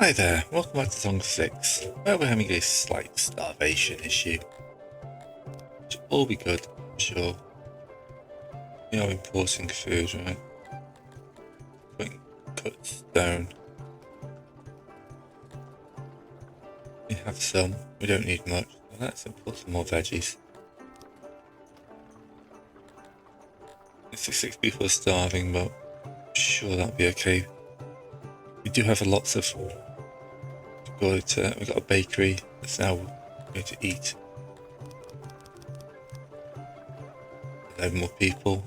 Hi there, welcome back to Song 6, where we're having a slight starvation issue. Which will all be good, I'm sure. We are importing food, right? Putting cut stone. We have some, we don't need much. So let's import some more veggies. 66 people are starving, but I'm sure that'll be okay. We do have lots of food. We've got a bakery that's now going to eat 11 more people.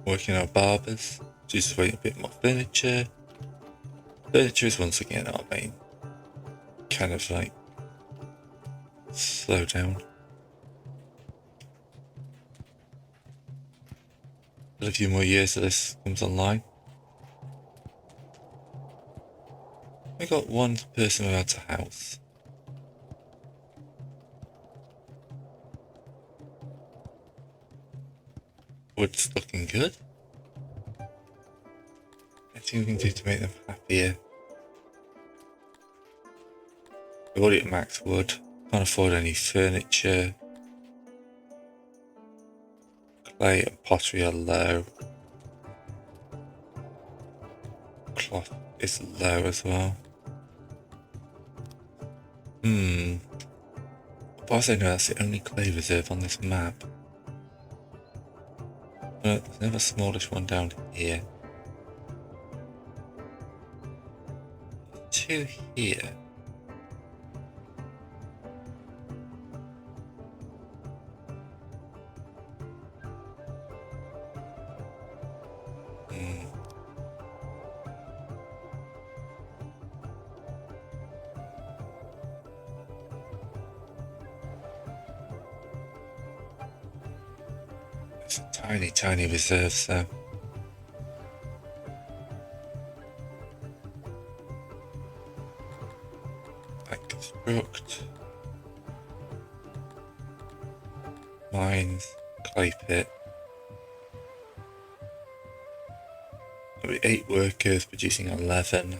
Working our barbers, just waiting a bit more furniture. Furniture is once again our main kind of like slow down. A few more years till this comes online. We got one person without a house. Wood's looking good. Anything we can do to make them happier. We're already at max wood. Can't afford any furniture. Clay and pottery are low. Cloth is low as well. But as I know, that's the only clay reserve on this map. There's another smallish one down here. Two here. It's a tiny reserves though. Like construct. Mines. Clay pit. There'll be 8 workers producing 11.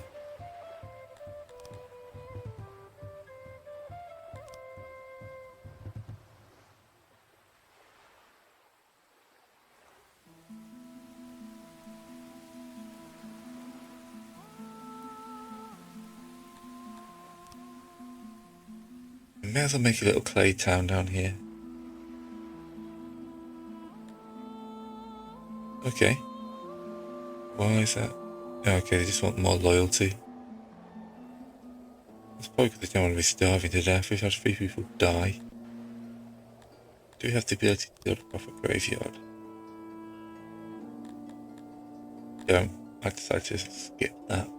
We may as well make a little clay town down here. Okay. Why is that? Okay, they just want more loyalty. It's probably because they don't want to be starving to death. We've had 3 people die. Do we have the ability to build a proper graveyard? Don't. I decided to skip that.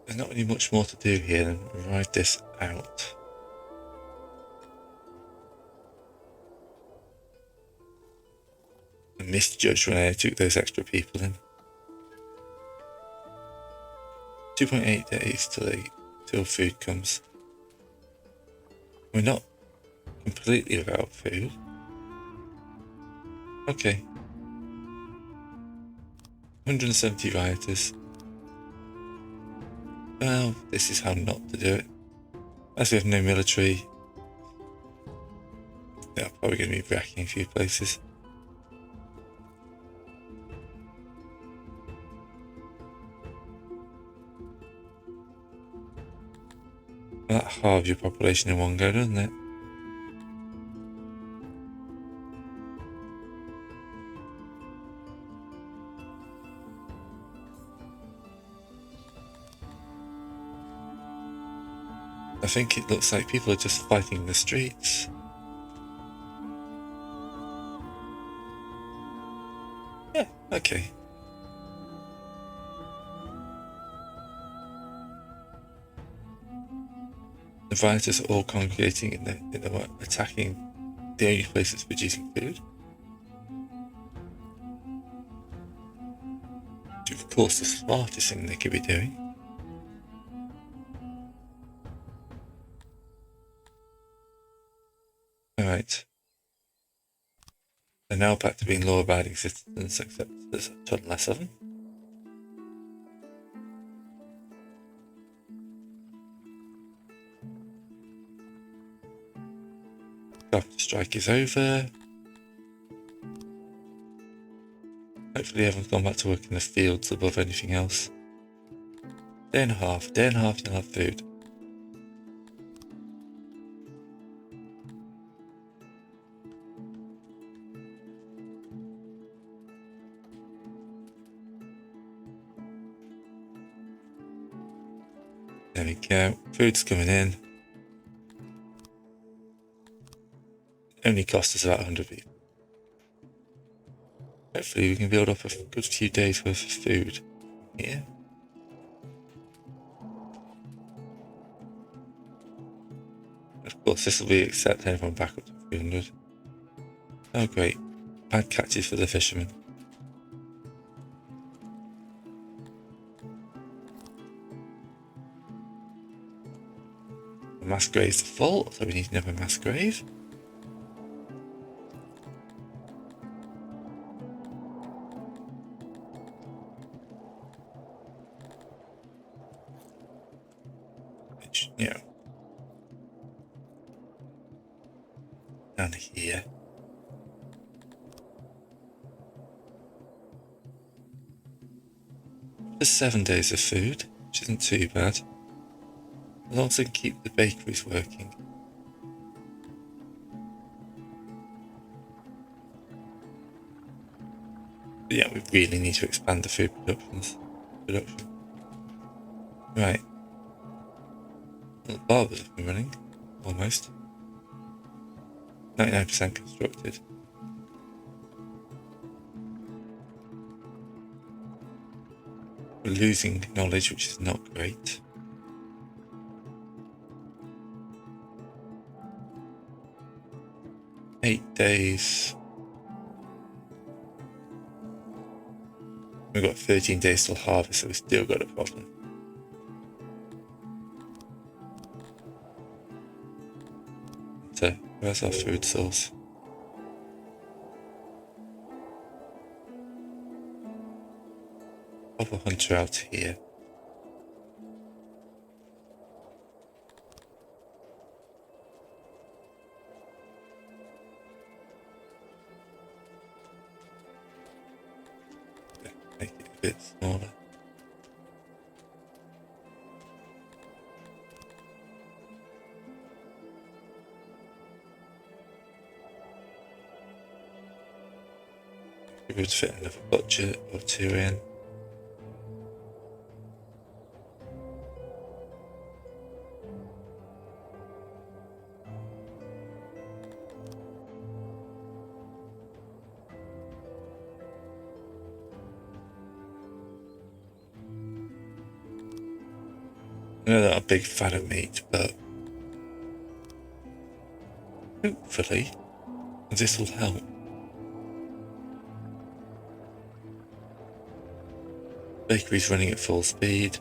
There's not really much more to do here than ride this out. I misjudged when I took those extra people in. 2.8 days till food comes. We're not completely without food. Okay. 170 rioters. Well, this is how not to do it. As we have no military, they're probably going to be wrecking a few places. That halves your population in one go, doesn't it? I think it looks like people are just fighting in the streets. Yeah, okay. The rioters are all congregating in the attacking the only place that's producing food. Which of course the smartest thing they could be doing. Alright. They're now back to being law-abiding citizens, except there's a ton less of them. Carpenter strike is over. Hopefully everyone's gone back to work in the fields above anything else. Day and a half you'll have food. There we go, food's coming in. Only cost us about 100 people. Hopefully we can build up a good few days worth of food here. Of course this will be except everyone back up to 300. Oh great, bad catches for the fishermen. The mass grave's full, so we need another mass grave. Which, you know, down here. Just 7 days of food, which isn't too bad. As long as I can keep the bakeries working. But yeah, we really need to expand the food production. Right. Well, the barber's up and running, almost. 99% constructed. We're losing knowledge, which is not great. Eight days. We've got 13 days till harvest, so we've still got a problem. So, where's our food source? Pop a hunter out here. Make it a bit smaller. We would fit another butcher or two in. I know that I'm a big fan of meat, but hopefully this will help. Bakery's running at full speed.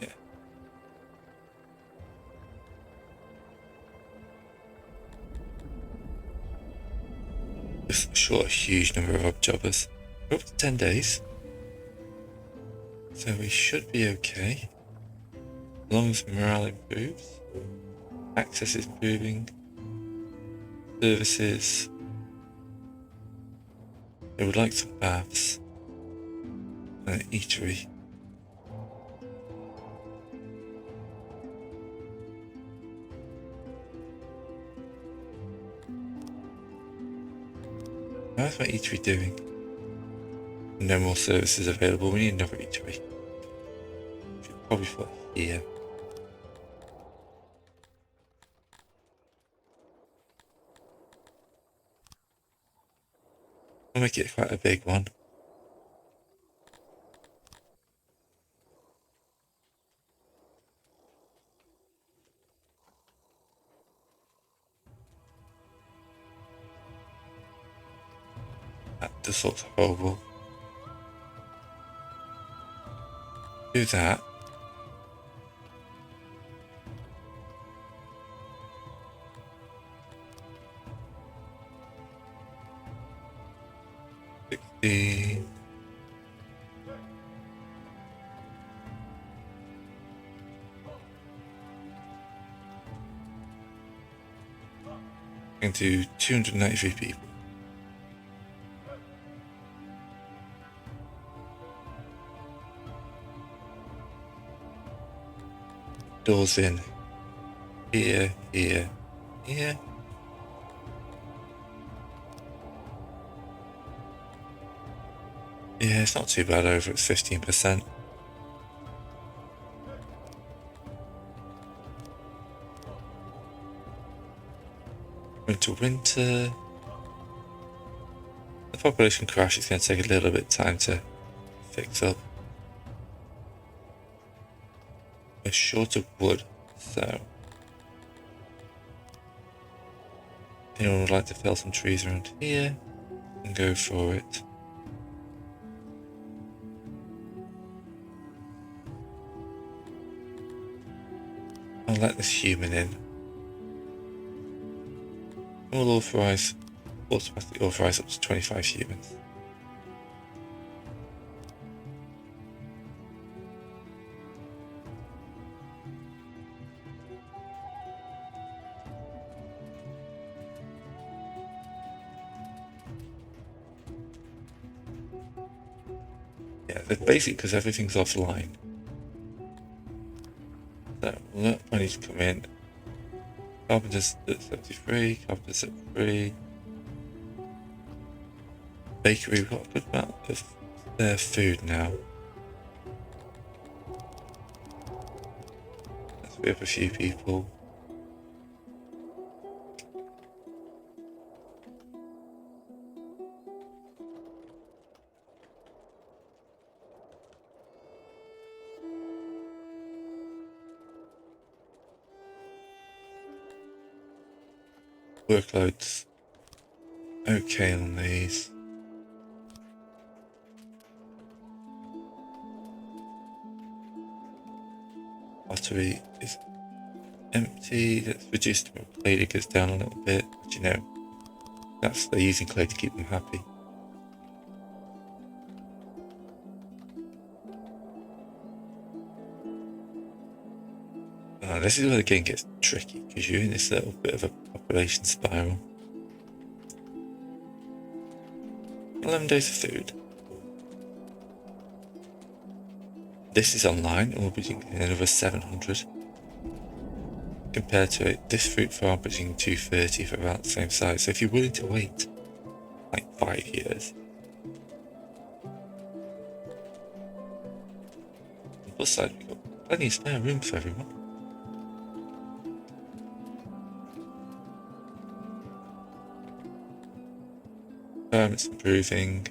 Yeah. Just short a huge number of odd jobbers. We're up to 10 days. So we should be okay. As long as morale improves. Access is improving. Services. They would like some baths. And an eatery. How's my eatery doing? No more services available. We need another eatery. Should probably put here. I'll make it quite a big one. That just looks horrible. Do that. the into 293 people. Doors in. Here, here, here. Yeah, it's not too bad over at 15%. Winter. The population crash is going to take a little bit of time to fix up. We're short of wood, so anyone would like to fell some trees around here and go for it. I'll let this human in. We'll automatically authorize up to 25 humans. Yeah, basically because everything's offline. So look, I need to come in. Carpenter's at 73, carpenter's at 3. Bakery, we've got a good amount of their food now. Let's be up a few people. Workloads okay on these. Battery is empty. Let's reduce the clay that goes down a little bit. But you know, they're using clay to keep them happy. This is where the game gets tricky because you're in this little bit of a population spiral. 11 days of food. This is online and we'll be doing another 700 compared to this fruit farm producing 230 for about the same size. So if you're willing to wait like 5 years, on the plus side we've got plenty of spare room for everyone. It's improving.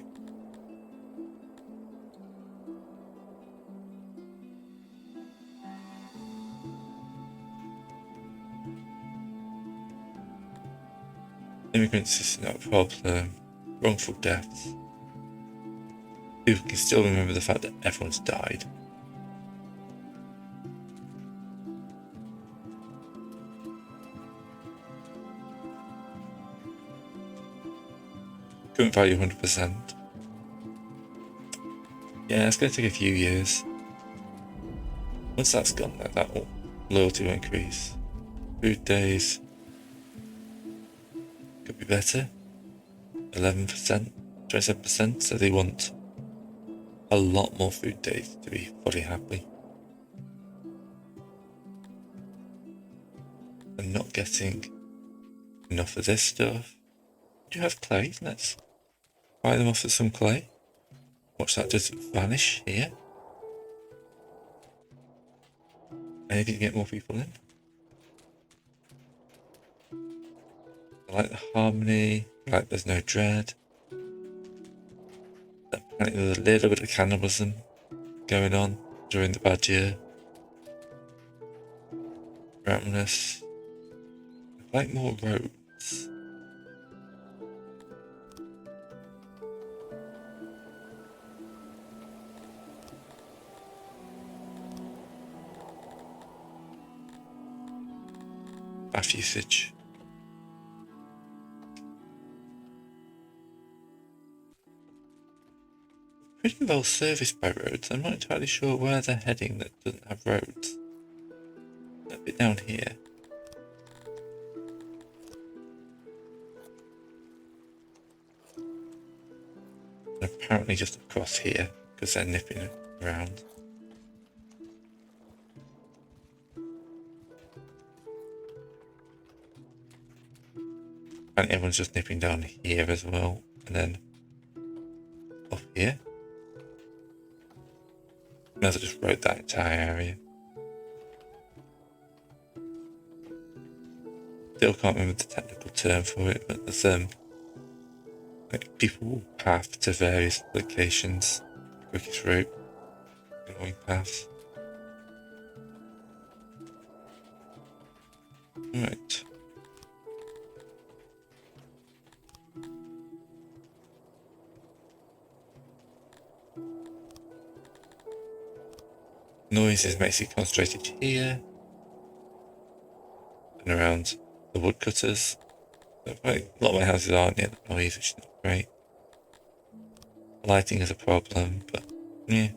Immigrants is not a problem. Wrongful deaths. People can still remember the fact that everyone's died. Current value 100%. Yeah, it's going to take a few years. Once that's gone, that will loyalty will increase. Food days could be better. 11%, 27%. So they want a lot more food days to be fully happy. And not getting enough of this stuff. Do you have clay? Let's buy them off for some clay. Watch that just vanish here. Anything to get more people in. I like the harmony. I like there's no dread. Apparently there's a little bit of cannibalism going on during the bad year. Ravenous. I like more roads. Bath usage. pretty well serviced by roads. I'm not entirely sure where they're heading that doesn't have roads. A bit down here. And apparently just across here, because they're nipping around. And everyone's just nipping down here as well, and then up here. May as well just road that entire area. Still can't remember the technical term for it, but there's like people will path to various locations. Quickest route, going paths. Right. Noise is basically concentrated here and around the woodcutters. A lot of my houses are near the noise, which is not great. Lighting is a problem, but yeah.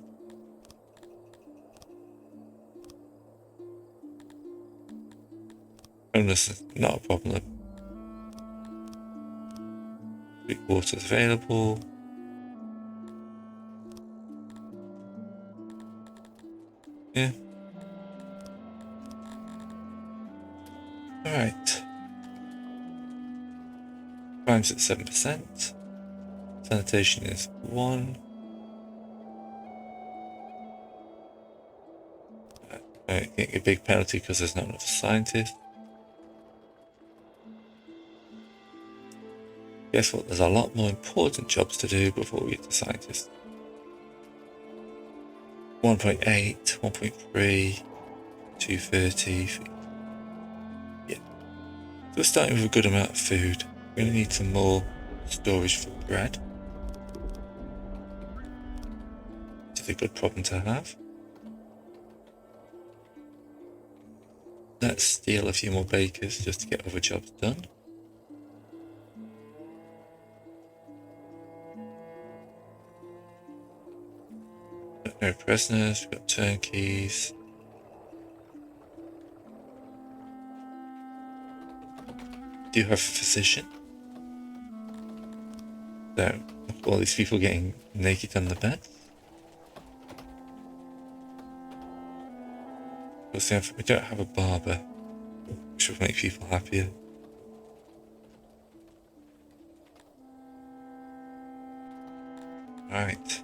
Homeless is not a problem. Quick water is available. Yeah. Alright. Crime's at 7%. Sanitation is 1. Getting a big penalty because there's not enough scientists. Guess what? There's a lot more important jobs to do before we get to scientists. 1.8, 1.3, 230. Yeah. So we're starting with a good amount of food. We're going to need some more storage for bread. Which is a good problem to have. Let's steal a few more bakers just to get other jobs done. No prisoners, we've got turnkeys. Do you have a physician? So, look at all these people getting naked on the bed. We don't have a barber, which will make people happier. Right.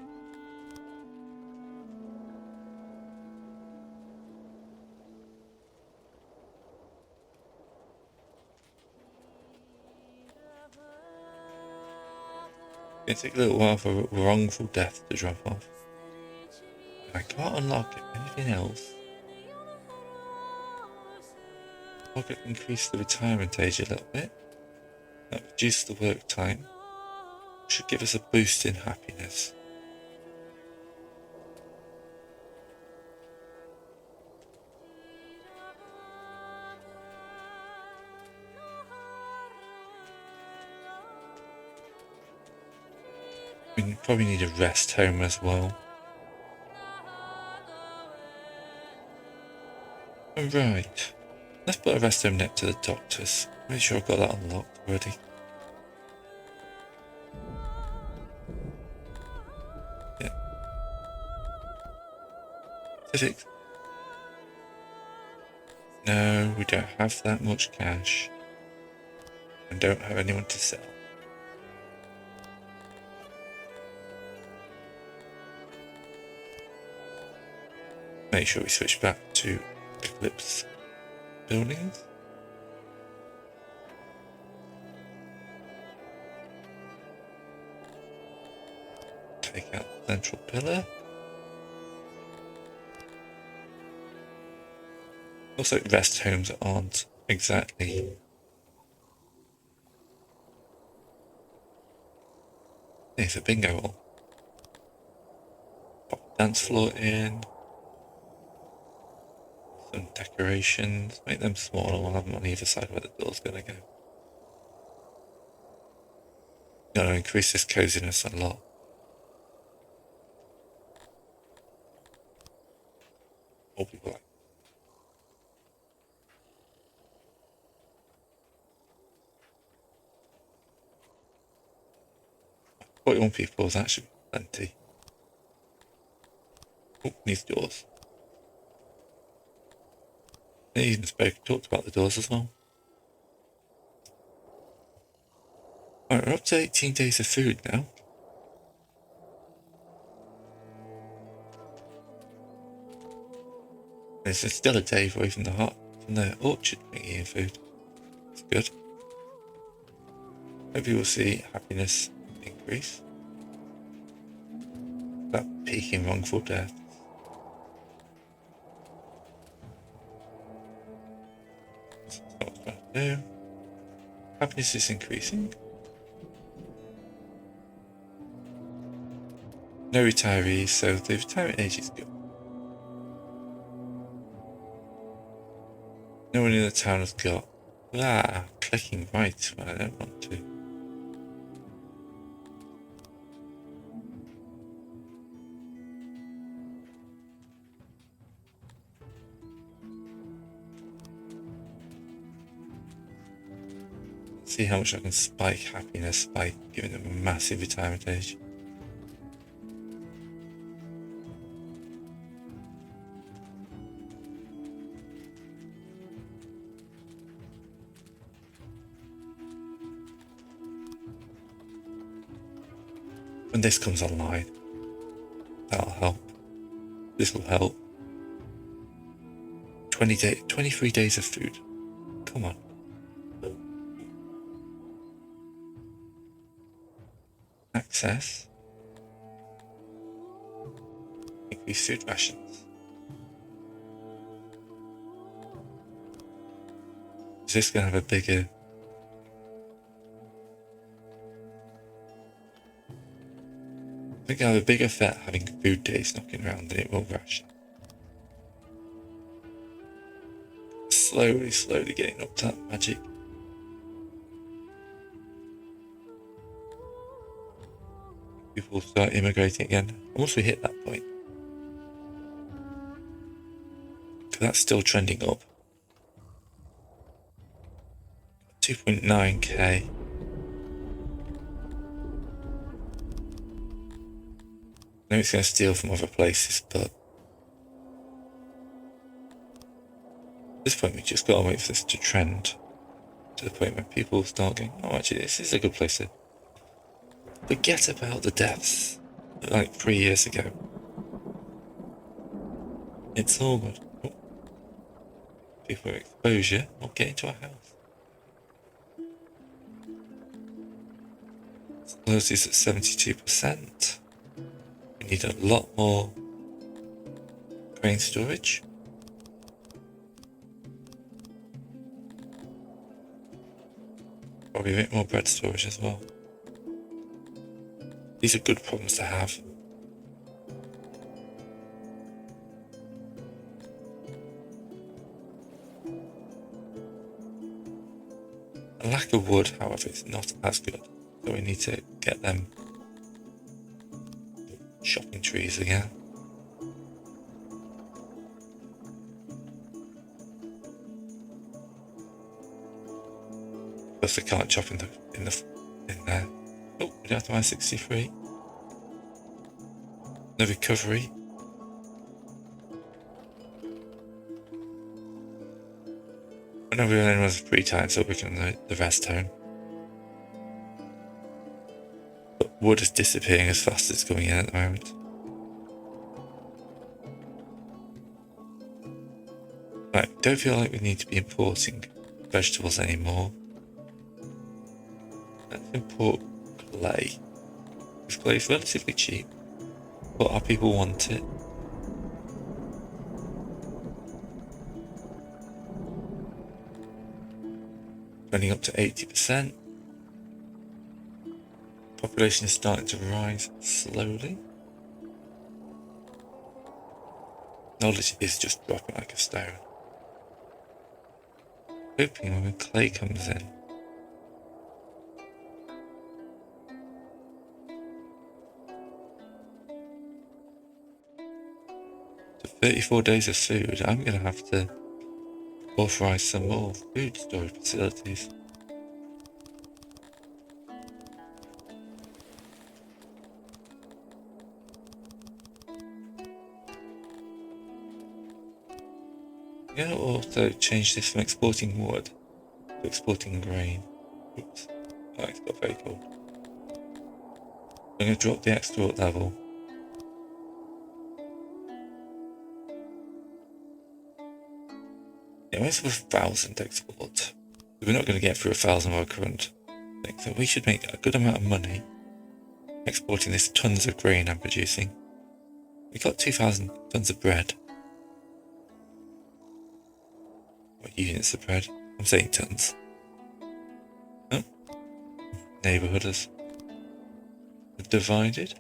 It's going to take a little while for wrongful death to drop off. I can't unlock anything else. I could increase the retirement age a little bit. That reduces the work time. Should give us a boost in happiness. We probably need a rest home as well. Right. Let's put a rest home next to the doctors. Make sure I've got that unlocked already. Yeah. Civics. No, we don't have that much cash. And don't have anyone to sell. Make sure we switch back to Eclipse buildings. Take out the central pillar. Looks like rest homes aren't exactly. It's a bingo hall. Pop the dance floor in. Some decorations. Make them smaller. We'll have them on either side where the door's gonna go. Gonna increase this coziness a lot. 41 people is actually plenty. Oh, needs doors. I even talked about the doors as well. Alright, we're up to 18 days of food now. There's still a day away from the orchard bringing in food. It's good. Maybe we'll see happiness increase. That peak in wrongful death. That's not what we're trying to do. Happiness is increasing. No retirees, so the retirement age is good. No one in the town has got clicking right when I don't want to. See how much I can spike happiness by giving them a massive retirement age. When this comes online, that'll help. This will help. 23 days of food. Come on. Access. Increase food rations. Is this going to have a bigger... I think it'll have a bigger effect having food days knocking around than it will ration. Slowly getting up to that magic. People start immigrating again. Once we hit that point, because that's still trending up. 2.9k. I know it's going to steal from other places, but at this point we just got to wait for this to trend to the point where people start going, oh, actually this is a good place to forget about the deaths like 3 years ago. It's all good. Oh. People with exposure will get into our house. Close is at 72%. We need a lot more grain storage. Probably a bit more bread storage as well. These are good problems to have. A lack of wood, however, is not as good. So we need to get them chopping trees again. Plus they can't chop in there. Oh, we don't have to buy 63. No recovery. I know everyone was pretty tired, so we're going to the rest home. But wood is disappearing as fast as it's coming in at the moment. Right, don't feel like we need to be importing vegetables anymore. Let's import clay. Because clay is relatively cheap, but our people want it. Running up to 80%. Population is starting to rise slowly. Knowledge is just dropping like a stone. Hoping when clay comes in, to 34 days of food, I'm going to have to authorize some more food storage facilities. I'm going to also change this from exporting wood to exporting grain. Oops. Oh, it's got very cold. I'm going to drop the export level. Yeah, where's the 1,000 export? We're not going to get through 1,000 of our current thing, so we should make a good amount of money exporting this tons of grain I'm producing. We got 2,000 tons of bread. What units of bread? I'm saying tons. Oh, neighbourhooders have divided.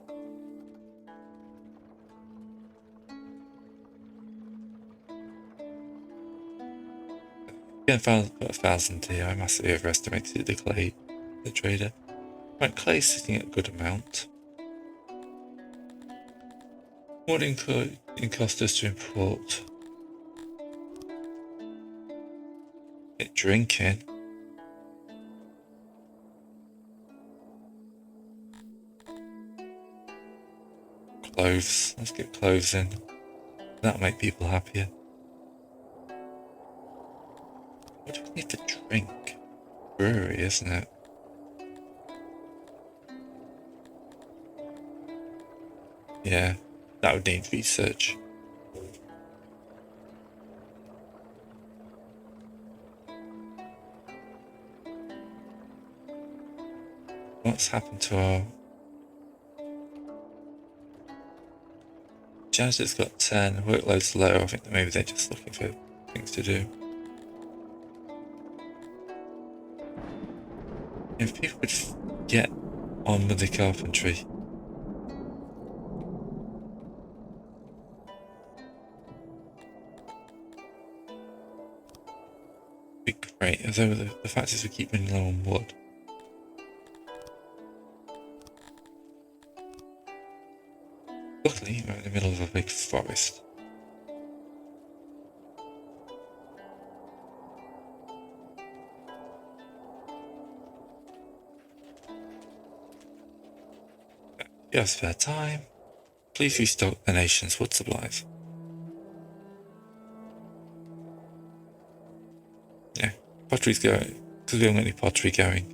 Yeah, got 1,000 here. I massively overestimated the trader. Right, clay's sitting at a good amount. What in cost us to import? Get drinking. Cloves. Let's get cloves in. That'll make people happier. What do we need to drink? Brewery, isn't it? Yeah, that would need research. What's happened to our... Janitor's got 10, workload's low. I think that maybe they're just looking for things to do. If people could get on with the carpentry. Be great. Although the fact is we keep running low on wood. Luckily, we're in the middle of a big forest. If you have spare time, please restock the nation's wood supplies. Yeah, pottery's going, because we haven't got any pottery going.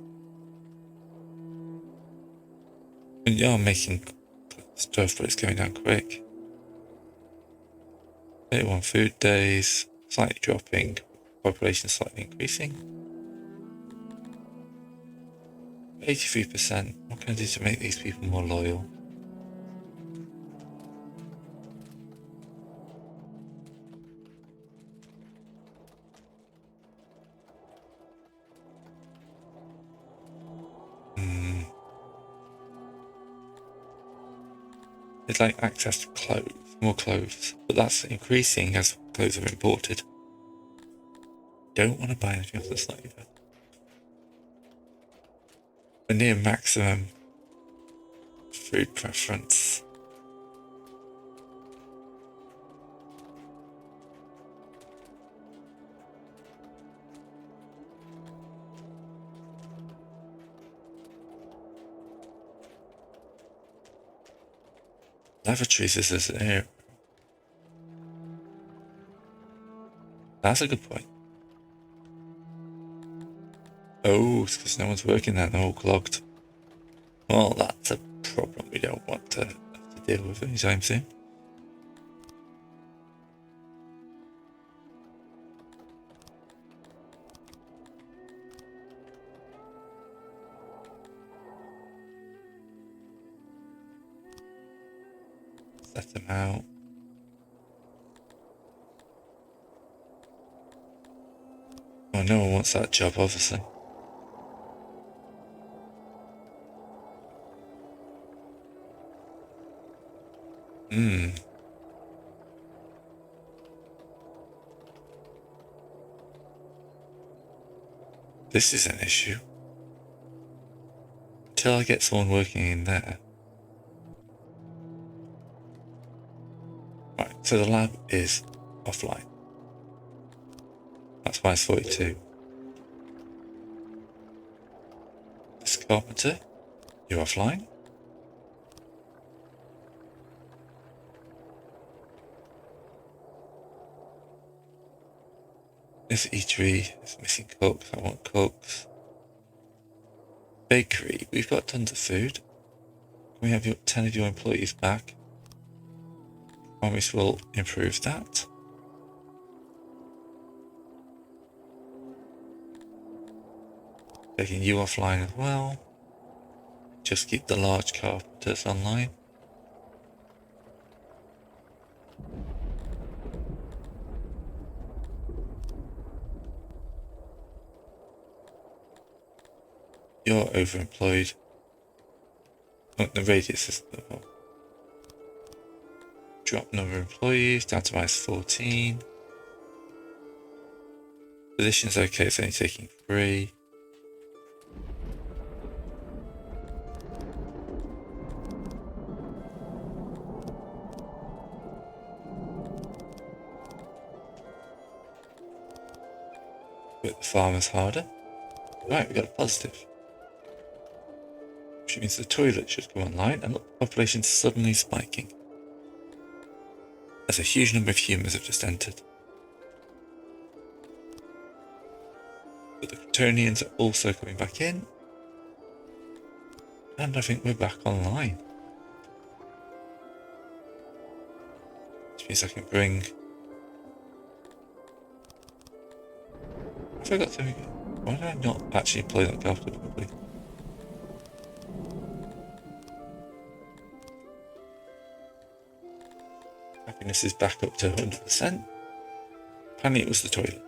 We are making stuff, but it's going down quick. 31 food days, slightly dropping, population slightly increasing. 83%. What can I do to make these people more loyal? It's like access to clothes, more clothes, but that's increasing as clothes are imported. Don't want to buy anything off the slaver. We're near maximum food preference. Lavatories is an area. That's a good point. Oh, it's because no one's working there, they're all clogged. Well, that's a problem we don't want to have to deal with anytime soon. Set them out. Well, no one wants that job, obviously. This is an issue. Until I get someone working in there. Right, so the lab is offline. That's why it's 42. This carpenter, you're offline. This eatery is missing cooks. I want cooks. Bakery. We've got tons of food. Can we have 10 of your employees back? Promise will improve that. Taking you offline as well. Just keep the large carpenters online. You're overemployed. Oh, the radius is drop number of employees down to -14. Position's okay, it's only taking 3. But the farmers harder. Right, we got a positive. Which means the toilet should go online, and look, the population's suddenly spiking. As a huge number of humans have just entered. But the Kryptonians are also coming back in. And I think we're back online. Which means I can bring... I forgot to... Why did I not actually play that carpenter properly? Happiness is back up to 100%. Apparently it was the toilet.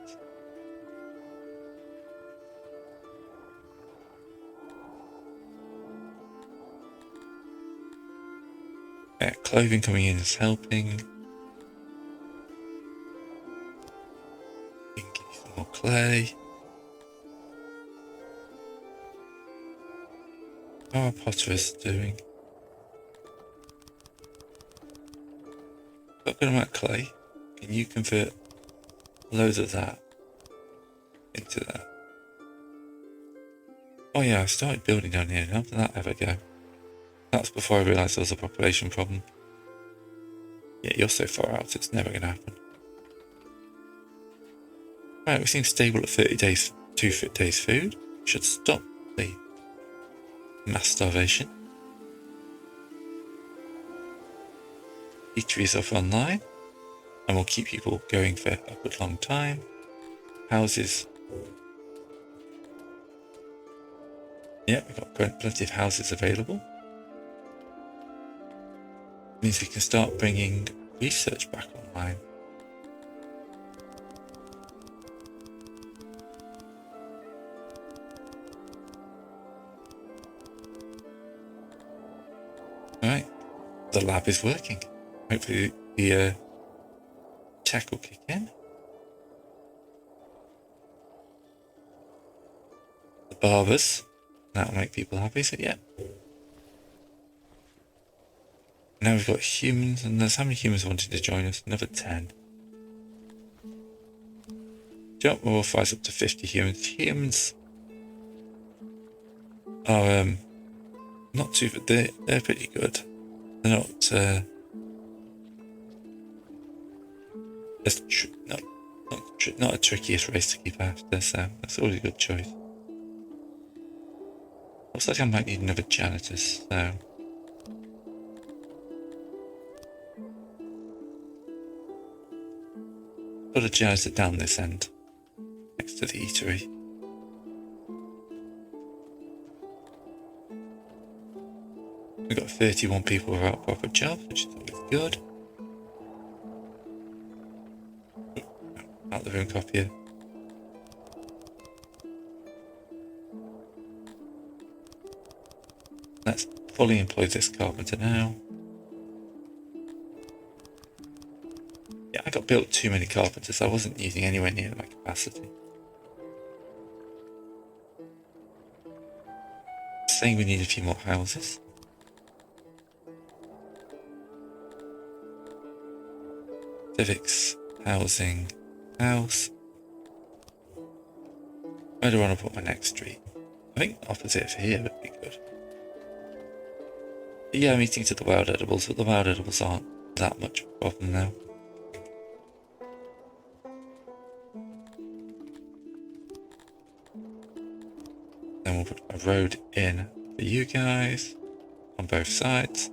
Clothing coming in is helping. Give you some more clay. How are potterers doing? Got a good amount of clay. Can you convert loads of that into that? Oh yeah, I started building down here. How did that ever go? That's before I realised there was a population problem. Yeah, you're so far out, it's never going to happen. Right, we seem stable at 30 days, 2 days food. Should stop the mass starvation. Eateries off online, and we'll keep people going for a good long time. Houses. Yeah, we've got plenty of houses available. Means we can start bringing research back online. Alright, the lab is working. Hopefully the tech will kick in. The barbers, that'll make people happy, so yeah. Now we've got humans, and there's how many humans wanting to join us? Another 10. Jump will rise up to 50 humans. Humans are not too, but they're pretty good. They're not not a trickiest race to keep after, so that's always a good choice. Looks like I might need another janitor, so. Put a janitor down this end, next to the eatery. We've got 31 people without proper jobs, which is always good. Out the room copier. Let's fully employ this carpenter now. Yeah, I got built too many carpenters. I wasn't using anywhere near my capacity. Saying we need a few more houses. Civics, housing, house. Where do I want to put my next street? I think opposite of here would be good. Yeah, I'm eating to the wild edibles, but the wild edibles aren't that much of a problem now. then we'll put a road in for you guys on both sides.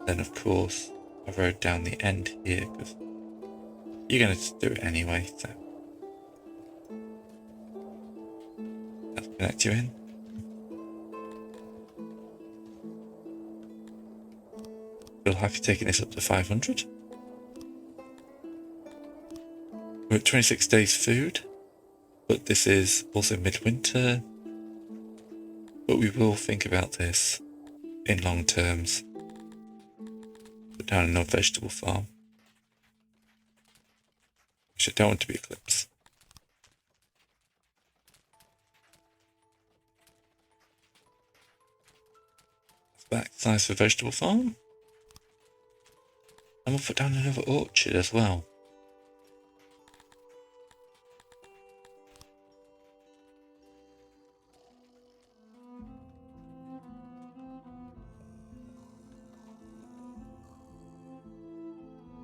Then of course a road down the end here because you're going to do it anyway, so that'll connect you in. We'll have you taking this up to 500. We're at 26 days food, but this is also midwinter. But we will think about this in long terms. Put down another vegetable farm, which I don't want to be eclipsed. That's back size for vegetable farm. And we'll put down another orchard as well.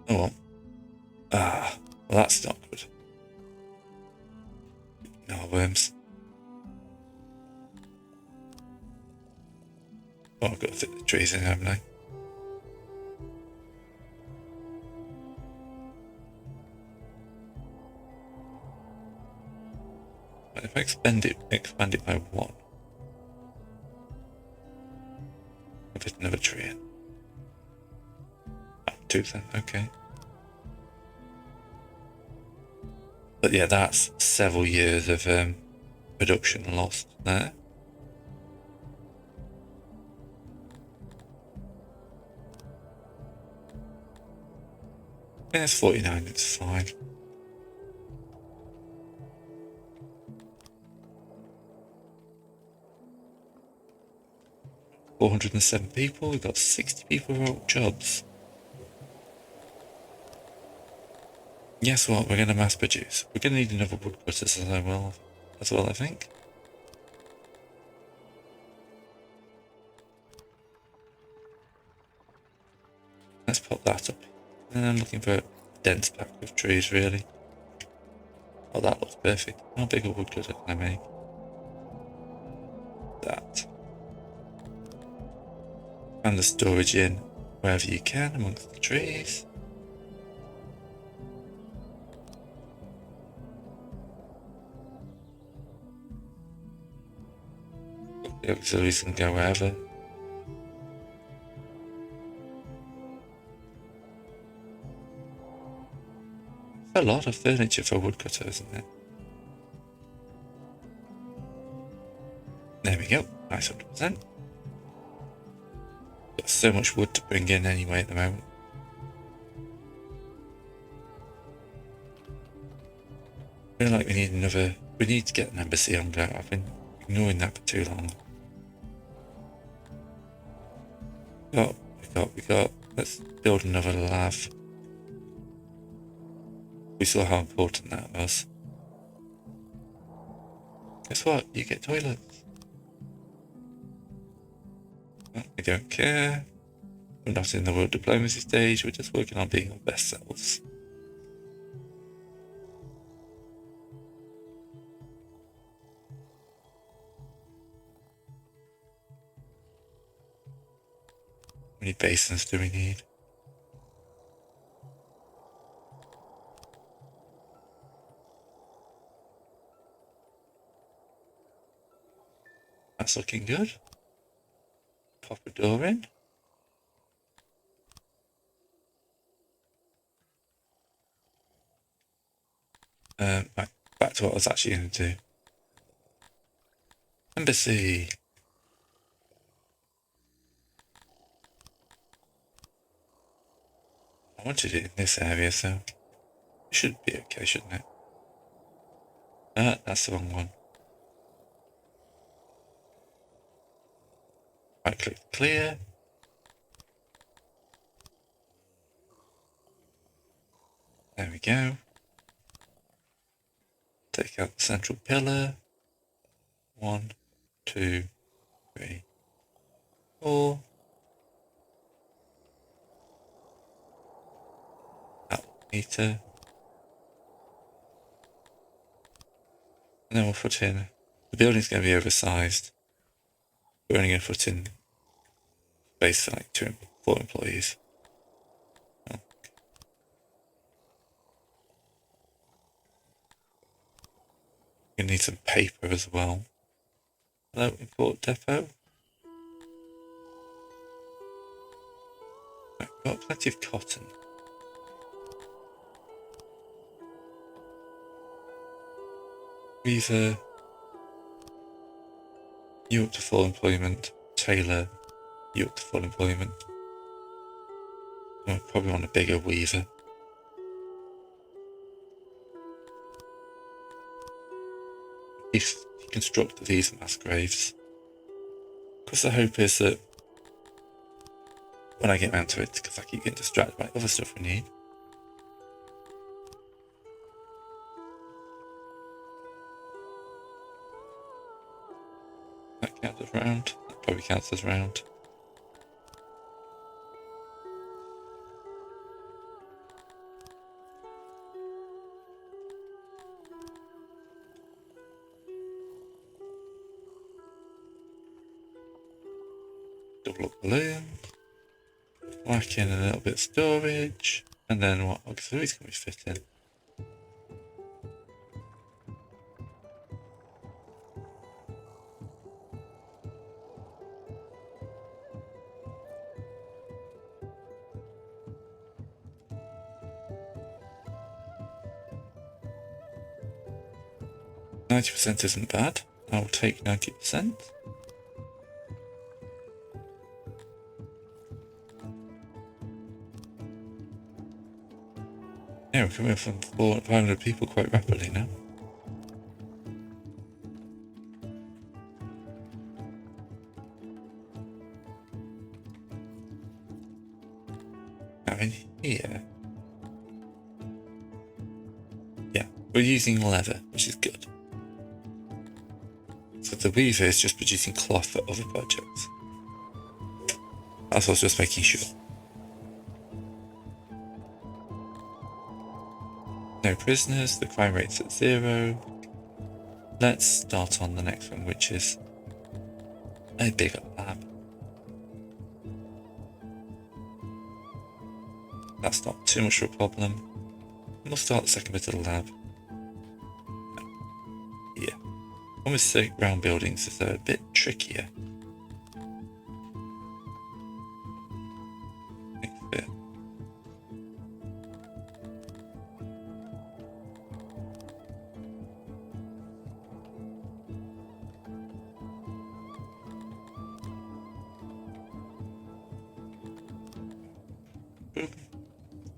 Oh well. Well that's not good. No worms. Well, I've got to fit the trees in, haven't I? But if I expand it by 1. I'll fit another tree in. 2 then, okay. But yeah, that's several years of production lost there. Yeah, it's 49, it's fine. $407 people, we've got 60 people who wrote jobs. Guess what, we're going to mass produce. We're going to need another woodcutter as well, I think. Let's pop that up. And I'm looking for a dense pack of trees, really. Oh, that looks perfect. How big a woodcutter can I make? That. And the storage in wherever you can amongst the trees. The auxiliaries can go wherever. A lot of furniture for a woodcutter, isn't it? There we go, nice 100%. Got so much wood to bring in anyway at the moment. I feel like we need to get an embassy on go. I've been ignoring that for too long. We got, let's build another lab. We saw how important that was. Guess what? You get toilets. Well, we don't care. We're not in the world diplomacy stage, we're just working on being our best selves. How many basins do we need? That's looking good. Pop a door in. Right, back to what I was actually going to do. Embassy. I wanted it in this area, so it should be okay, shouldn't it? That's the wrong one. Right click clear. There we go. Take out the central pillar. 1, 2, 3, 4. That meter. And then we'll put in, the building's going to be oversized. We're only going to put in space for like 4 employees. Oh. We need some paper as well. Hello, import depot. Right, got plenty of cotton. Weaver, you up to full employment. Tailor, you up to full employment. I probably want a bigger weaver. If you construct these mass graves, because the hope is that when I get around to it, because I keep getting distracted by other stuff we need. That counts as round. That probably counts as round. Double up balloon. Whack in a little bit of storage. And then what auxiliaries can we fit in? %90 isn't bad. I'll take 90%. Yeah, we're coming up from 500 people quite rapidly now. Now in here, yeah, we're using leather, which is good. So the weaver is just producing cloth for other projects. That's what I was just making sure. No prisoners, the crime rate's at 0. Let's start on the next one, which is a bigger lab. That's not too much of a problem. We'll start the second bit of the lab. Yeah. One with round buildings is a bit trickier.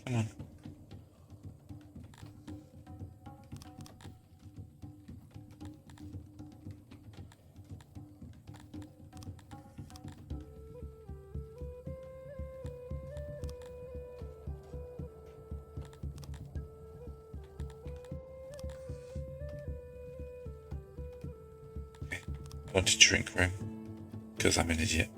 Come on. Okay. I want a drink room because I'm an idiot.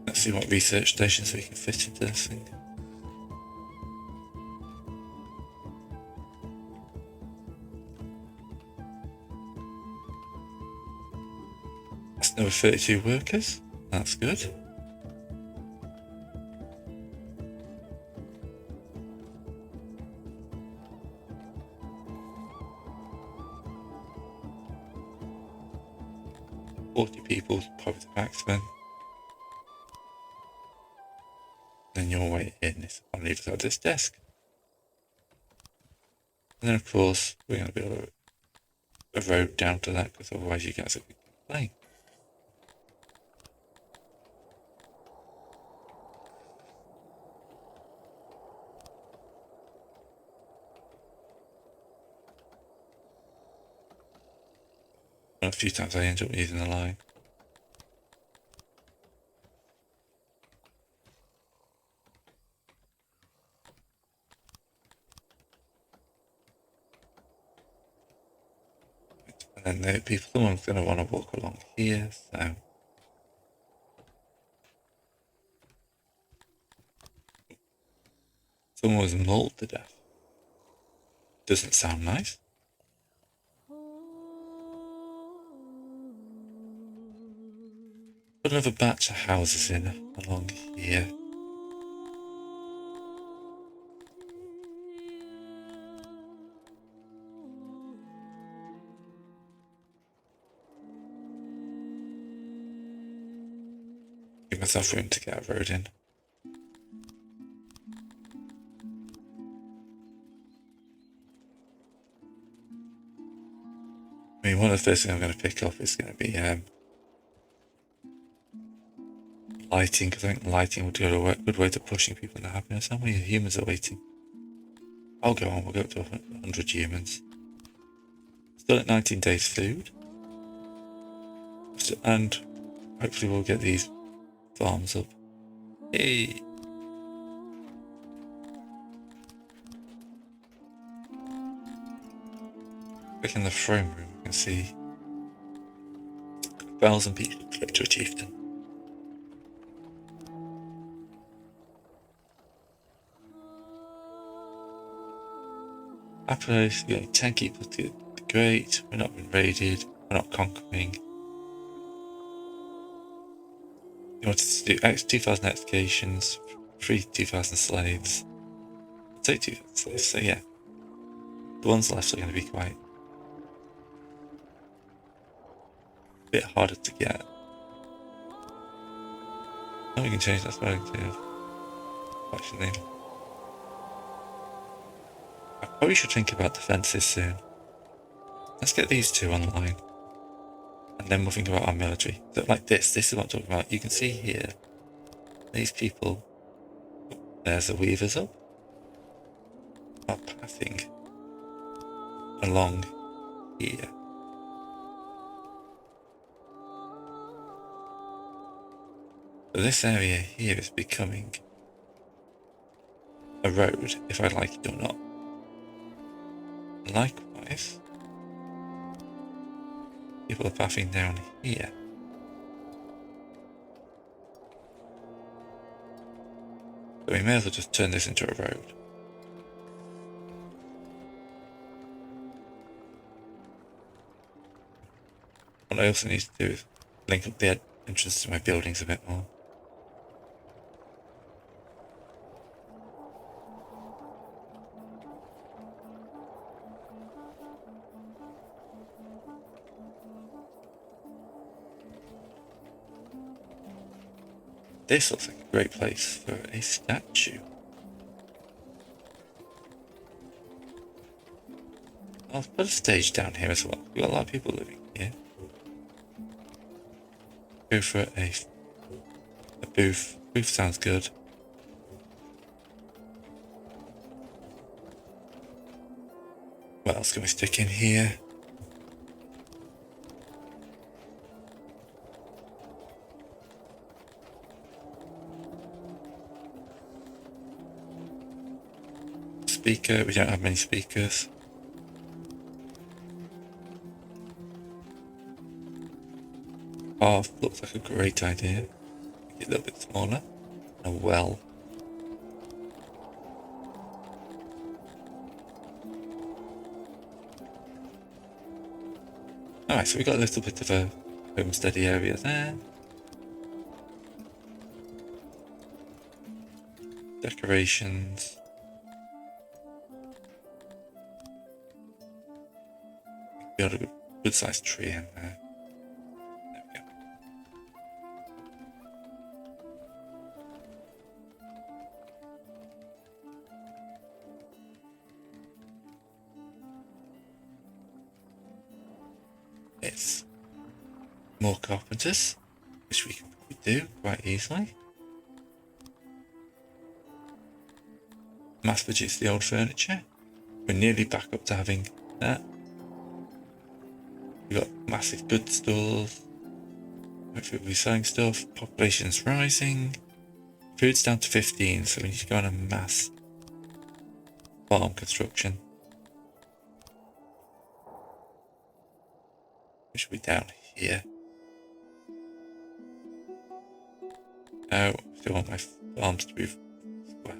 Let's see what research stations we can fit into this thing. That's another 32 workers. That's good. People, probably the maximum. Then your way in is on the other side of this desk. And then of course we're going to build a road down to that because otherwise you guys are going to complain. And a few times I end up using the line. And then someone's going to want to walk along here, so Someone was mauled to death. Doesn't sound nice. Put another batch of houses in along here. Give myself room to get a road in. I mean, one of the first things I'm going to pick up is going to be lighting, because I think lighting would go a good way to pushing people into happiness. How many humans are waiting? I'll go on, we'll go up to 100 humans. Still at 19 days food. And hopefully we'll get these farms up. Hey! Back in the throne room, you can see 1,000 people click to a chieftain. Happily, 10 people did great. We're not been raided. We're not conquering. You wanted to do 2,000 executions, 2,000 slaves. I'll take 2,000 slaves, so yeah. The ones left are going to be quite a bit harder to get. Oh, we can change that spelling to actually. I probably should think about defences soon. Let's get these two online. And then we'll think about our military. So like this is what I'm talking about. You can see here, these people, there's the weavers up, are pathing along here. So this area here is becoming a road, if I like it or not. Likewise, people are pathing down here. So we may as well just turn this into a road. What I also need to do is link up the entrance to my buildings a bit more. This looks like a great place for a statue. I'll put a stage down here as well. We've got a lot of people living here. Go for a booth. Booth sounds good. What else can we stick in here? Speaker, we don't have many speakers. Path looks like a great idea. Make it a little bit smaller. A well. Alright, so we got a little bit of a homesteady area there. Decorations. Build a good sized tree in there. There we go. It's more carpenters, which we can probably do quite easily. Mass produce the old furniture. We're nearly back up to having that. We've got massive goods stores. Hopefully we'll be selling stuff. Population's rising. Food's down to 15, so we need to go on a mass farm construction. Which will be down here. Oh, I still want my farms to be square.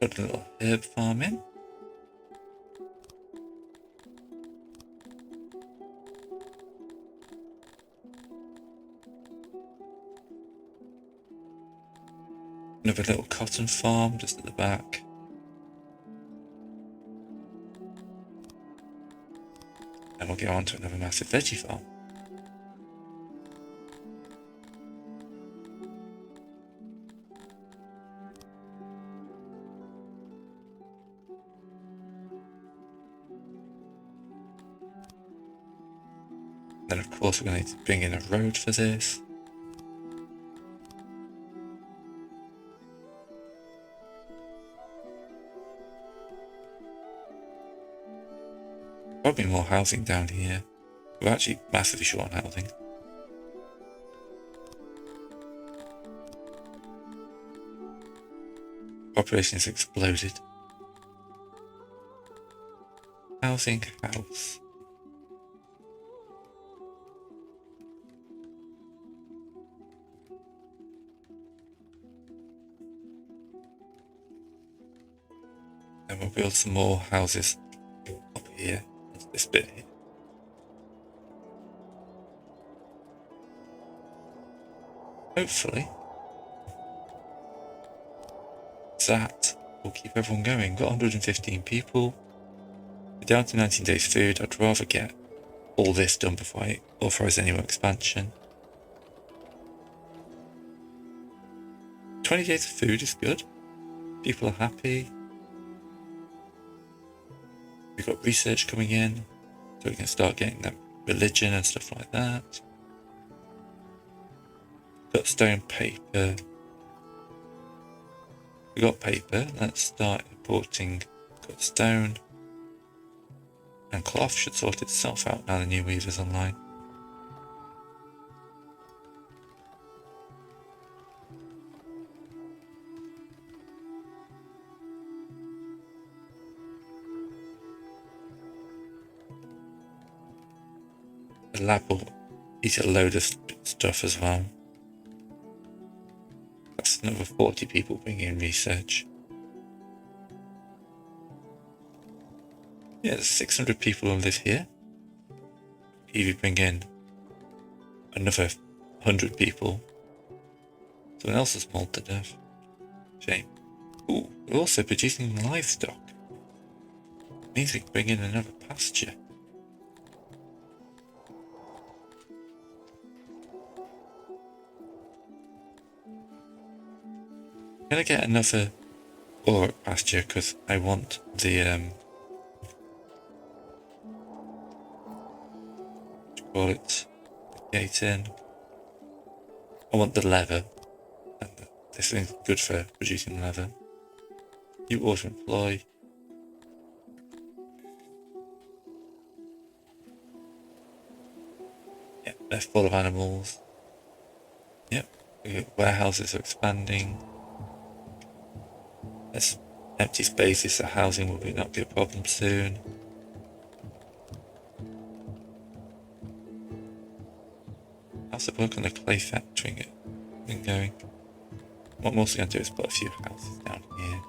Put a little herb farm in. Another little cotton farm just at the back. And we'll go on to another massive veggie farm. Then of course we're going to need to bring in a road for this. Probably more housing down here. We're actually massively short on housing. Population has exploded. Housing house. And we'll build some more houses up here, this bit here. Hopefully, that will keep everyone going. We've got 115 people. We're down to 19 days food. I'd rather get all this done before I authorize any more expansion. 20 days of food is good. People are happy. We've got research coming in, so we can start getting that religion and stuff like that. Got stone paper. We got paper. Let's start importing. Got stone. And cloth should sort itself out now the new weaver's online. The lab will eat a load of stuff as well. That's another 40 people bringing in research. Yeah, there's 600 people who live here. If you bring in another 100 people, someone else has mauled to death. Shame. Ooh, we're also producing livestock. Means we can bring in another pasture. I'm gonna get another pasture because I want the call it gate in. I want the leather, and this thing's good for producing leather. You auto employ. Yeah, they're full of animals. Yep, warehouses are expanding. There's empty spaces, so housing will not be a problem soon. How's the work on the clay factory been going? What I'm also going to do is put a few houses down here.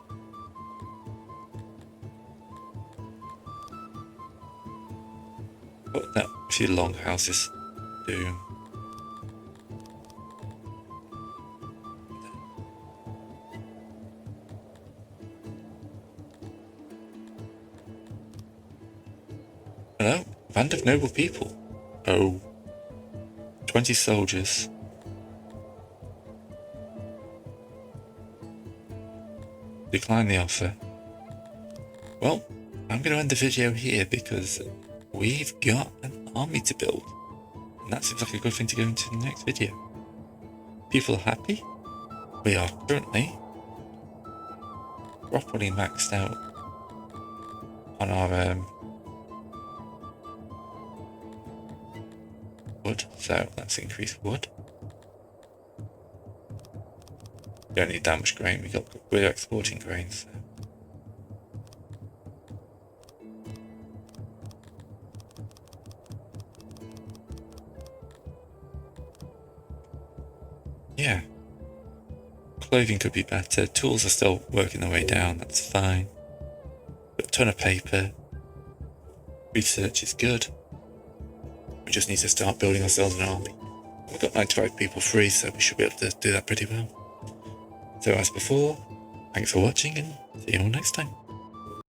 Put that a few long houses do. Hello, band of noble people. Oh, 20 soldiers. Decline the offer. Well, I'm going to end the video here because we've got an army to build. And that seems like a good thing to go into the next video. People are happy. We are currently properly maxed out on our wood, so let's increase wood. We don't need that much grain, we're exporting grain, so. Yeah. Clothing could be better. Tools are still working their way down. That's fine. Got a ton of paper. Research is good. We just need to start building ourselves an army. We've got 95 people free, so we should be able to do that pretty well. So as before, thanks for watching and see you all next time.